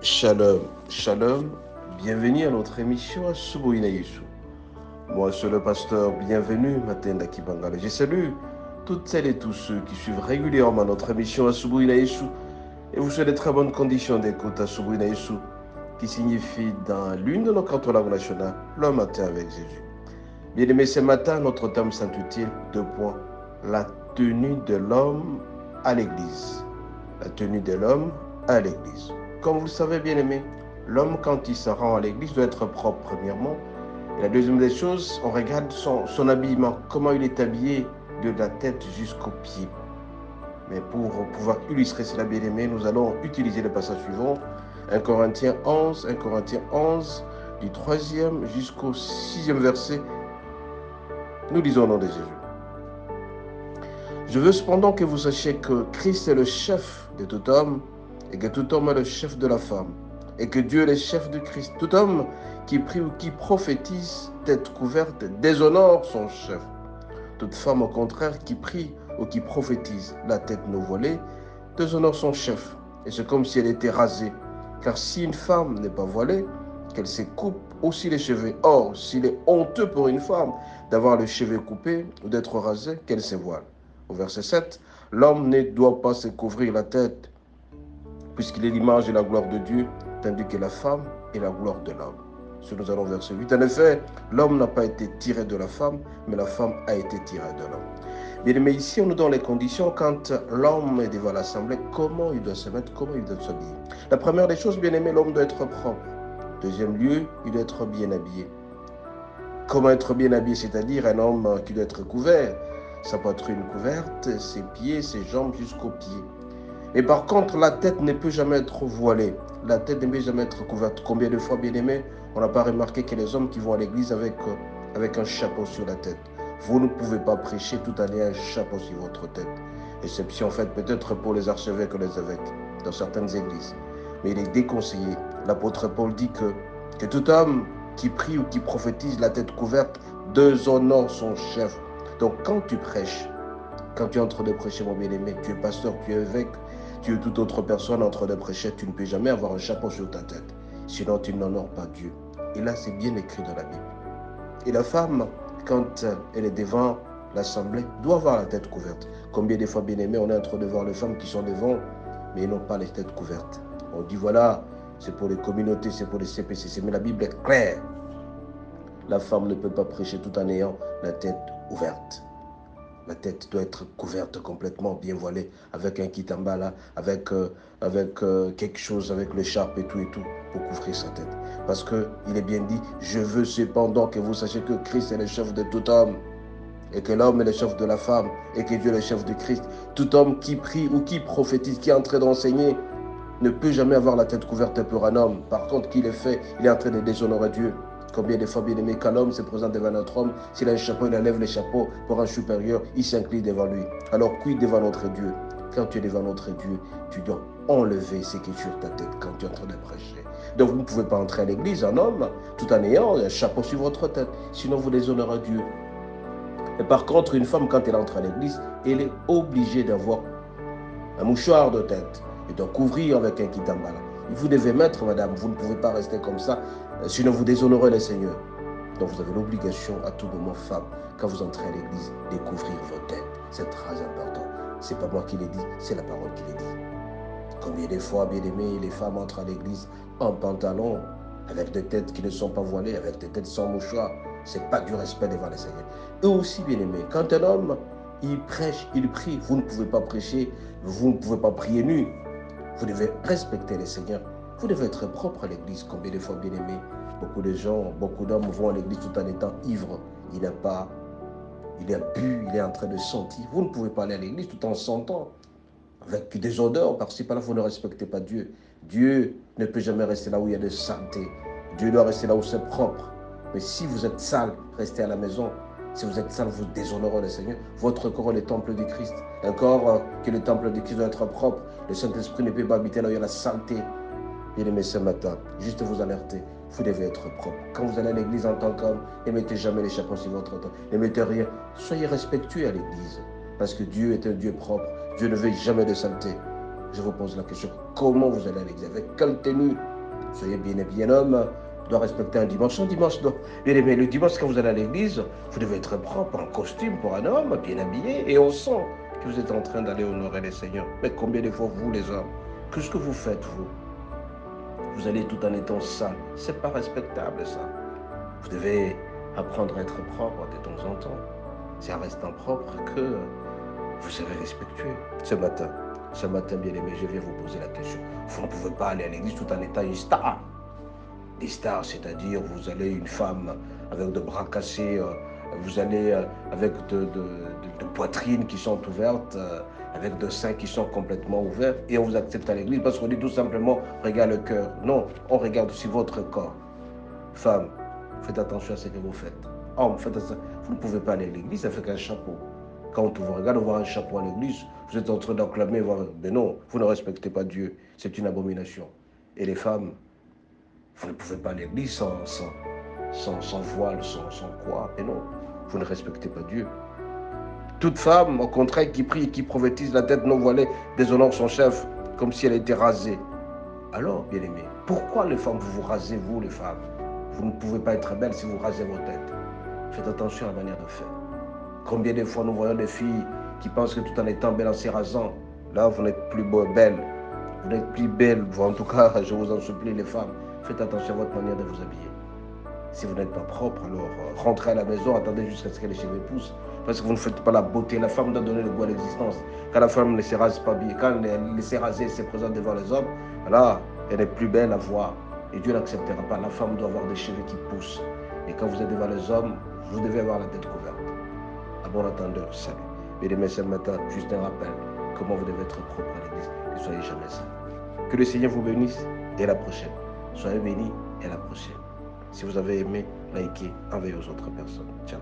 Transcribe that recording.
Shalom, shalom, bienvenue à notre émission à Subuina Yesu. Moi, c'est le pasteur bienvenu, Matenda Kibangala. Je salue toutes celles et tous ceux qui suivent régulièrement notre émission à Subuina Yesu et vous souhaite de très bonnes conditions d'écoute à Subuina Yesu, qui signifie dans l'une de nos quatre langues nationales, le matin avec Jésus. Bien aimé, ce matin, notre thème s'intitule 2 points, la tenue de l'homme à l'église. La tenue de l'homme à l'église. Comme vous le savez, bien aimé, l'homme, quand il se rend à l'église, doit être propre, premièrement. Et la deuxième des choses, on regarde son habillement, comment il est habillé de la tête jusqu'aux pieds. Mais pour pouvoir illustrer cela, bien aimé, nous allons utiliser le passage suivant, 1 Corinthiens 11, du 3e jusqu'au 6e verset. Nous lisons au nom de Jésus. Je veux cependant que vous sachiez que Christ est le chef de tout homme et que tout homme est le chef de la femme et que Dieu est le chef de Christ. Tout homme qui prie ou qui prophétise, tête couverte, déshonore son chef. Toute femme, au contraire, qui prie ou qui prophétise, la tête non voilée, déshonore son chef. Et c'est comme si elle était rasée. Car si une femme n'est pas voilée, qu'elle se coupe aussi les cheveux. Or, s'il est honteux pour une femme d'avoir les cheveux coupés ou d'être rasée, qu'elle se voile. Au verset 7, l'homme ne doit pas se couvrir la tête, puisqu'il est l'image et la gloire de Dieu, tandis que la femme est la gloire de l'homme. Si nous allons au verset 8, en effet, l'homme n'a pas été tiré de la femme, mais la femme a été tirée de l'homme. Bien aimé, ici, on nous donne les conditions quand l'homme est devant l'assemblée, comment il doit se mettre, comment il doit s'habiller. La première des choses, bien aimé, l'homme doit être propre. Deuxième lieu, il doit être bien habillé. Comment être bien habillé, c'est-à-dire un homme qui doit être couvert, sa poitrine couverte, ses pieds, ses jambes jusqu'aux pieds. Et par contre, la tête ne peut jamais être voilée. La tête ne peut jamais être couverte. Combien de fois, bien aimé, on n'a pas remarqué que les hommes qui vont à l'église avec un chapeau sur la tête. Vous ne pouvez pas prêcher tout en ayant un chapeau sur votre tête. Exception faite peut-être pour les archevêques et les évêques dans certaines églises. Mais il est déconseillé. L'apôtre Paul dit que tout homme qui prie ou qui prophétise la tête couverte déshonore son chef. Donc quand tu prêches, quand tu es en train de prêcher, mon bien-aimé, tu es pasteur, tu es évêque, tu es toute autre personne en train de prêcher, tu ne peux jamais avoir un chapeau sur ta tête. Sinon, tu n'honores pas Dieu. Et là, c'est bien écrit dans la Bible. Et la femme, quand elle est devant l'assemblée, doit avoir la tête couverte. Combien de fois, bien-aimé, on est en train de voir les femmes qui sont devant, mais ils n'ont pas les têtes couvertes. On dit, voilà, c'est pour les communautés, c'est pour les CPCC. Mais la Bible est claire. La femme ne peut pas prêcher tout en ayant la tête ouverte. La tête doit être couverte complètement, bien voilée, avec un kitambala, avec quelque chose, avec l'écharpe et tout, pour couvrir sa tête. Parce qu'il est bien dit, je veux cependant que vous sachiez que Christ est le chef de tout homme, et que l'homme est le chef de la femme, et que Dieu est le chef de Christ. Tout homme qui prie ou qui prophétise, qui est en train d'enseigner, ne peut jamais avoir la tête couverte pour un homme. Par contre, qu'il est fait, il est en train de déshonorer Dieu. Combien de fois, bien aimé, qu'un homme se présente devant notre homme, s'il a un chapeau, il enlève le chapeau pour un supérieur, il s'incline devant lui. Alors, quid devant notre Dieu? Quand tu es devant notre Dieu, tu dois enlever ce qui est sur ta tête quand tu es en train de prêcher. Donc, vous ne pouvez pas entrer à l'église, un homme, tout en ayant un chapeau sur votre tête. Sinon, vous déshonorez Dieu. Et par contre, une femme, quand elle entre à l'église, elle est obligée d'avoir un mouchoir de tête et de couvrir avec un kitambala. Vous devez mettre, madame, vous ne pouvez pas rester comme ça, sinon vous déshonorez le Seigneur. Donc vous avez l'obligation à tout moment, femme, quand vous entrez à l'église, de couvrir vos têtes. C'est très important. C'est pas moi qui l'ai dit, c'est la parole qui l'ai dit. Combien de fois, bien aimés, les femmes entrent à l'église en pantalon, avec des têtes qui ne sont pas voilées, avec des têtes sans mouchoir. C'est pas du respect devant le Seigneur. Eux aussi, bien aimés, quand un homme, il prêche, il prie, vous ne pouvez pas prêcher, vous ne pouvez pas prier nu. Vous devez respecter le Seigneur. Vous devez être propre à l'église. Combien de fois, bien aimés, beaucoup de gens, beaucoup d'hommes vont à l'église tout en étant ivres. Il a bu, il est en train de sentir. Vous ne pouvez pas aller à l'église tout en sentant avec des odeurs par-ci par-là, vous ne respectez pas Dieu. Dieu ne peut jamais rester là où il y a de saleté. Dieu doit rester là où c'est propre. Mais si vous êtes sale, restez à la maison. Si vous êtes sale, vous déshonorez le Seigneur. Votre corps est le temple du Christ. Un corps qui est le temple du Christ doit être propre. Le Saint-Esprit ne peut pas habiter là où il y a la saleté. Bien-aimés, ce matin, juste vous alerter, vous devez être propre. Quand vous allez à l'église en tant qu'homme, ne mettez jamais les chapeaux sur votre tête. Ne mettez rien. Soyez respectueux à l'église. Parce que Dieu est un Dieu propre. Dieu ne veut jamais de saleté. Je vous pose la question, comment vous allez à l'église? Avec quelle tenue? Soyez bien habillé. Un homme doit respecter un dimanche. Un dimanche doit... Bien aimé, le dimanche, quand vous allez à l'église, vous devez être propre, en costume pour un homme, bien habillé, et on sent que vous êtes en train d'aller honorer les seigneurs. Mais combien de fois, vous, les hommes, qu'est-ce que vous faites, vous? Vous allez tout en étant sale. C'est pas respectable, ça. Vous devez apprendre à être propre de temps en temps. C'est en restant propre que vous serez respectueux. Ce matin, bien aimé, je viens vous poser la question. Vous ne pouvez pas aller à l'église tout en étant une star. Des stars, c'est-à-dire vous allez une femme avec de bras cassés, vous allez avec de poitrines qui sont ouvertes, avec de seins qui sont complètement ouverts, et on vous accepte à l'église parce qu'on dit tout simplement, regarde le cœur. Non, on regarde aussi votre corps. Femme, faites attention à ce que vous faites. Homme, faites attention. Vous ne pouvez pas aller à l'église avec un chapeau. Quand on vous regarde, on voit un chapeau à l'église, vous êtes en train d'acclamer, mais non, vous ne respectez pas Dieu. C'est une abomination. Et les femmes, vous ne pouvez pas aller à l'église sans voile, sans quoi. Mais non, vous ne respectez pas Dieu. Toute femme, au contraire, qui prie et qui prophétise la tête non voilée, déshonore son chef, comme si elle était rasée. Alors, bien aimé, pourquoi les femmes, vous vous rasez, vous les femmes? Vous ne pouvez pas être belle si vous rasez vos têtes. Faites attention à la manière de faire. Combien de fois nous voyons des filles qui pensent que tout en étant belles en se rasant, là, vous n'êtes plus belle. Vous n'êtes plus belle. En tout cas, je vous en supplie, les femmes, faites attention à votre manière de vous habiller. Si vous n'êtes pas propre, alors rentrez à la maison, attendez jusqu'à ce que les cheveux poussent. Parce que vous ne faites pas la beauté. La femme doit donner le goût à l'existence. Quand la femme ne se rase pas bien, quand elle s'est rasée, se présente devant les hommes, alors elle n'est plus belle à voir. Et Dieu n'acceptera pas. La femme doit avoir des cheveux qui poussent. Et quand vous êtes devant les hommes, vous devez avoir la tête couverte. À bon entendeur, salut. Mesdames, ce matin, juste un rappel, comment vous devez être propre à l'église. Ne soyez jamais sale. Que le Seigneur vous bénisse et à la prochaine. Soyez bénis et à la prochaine. Si vous avez aimé, likez, envoyez aux autres personnes. Ciao.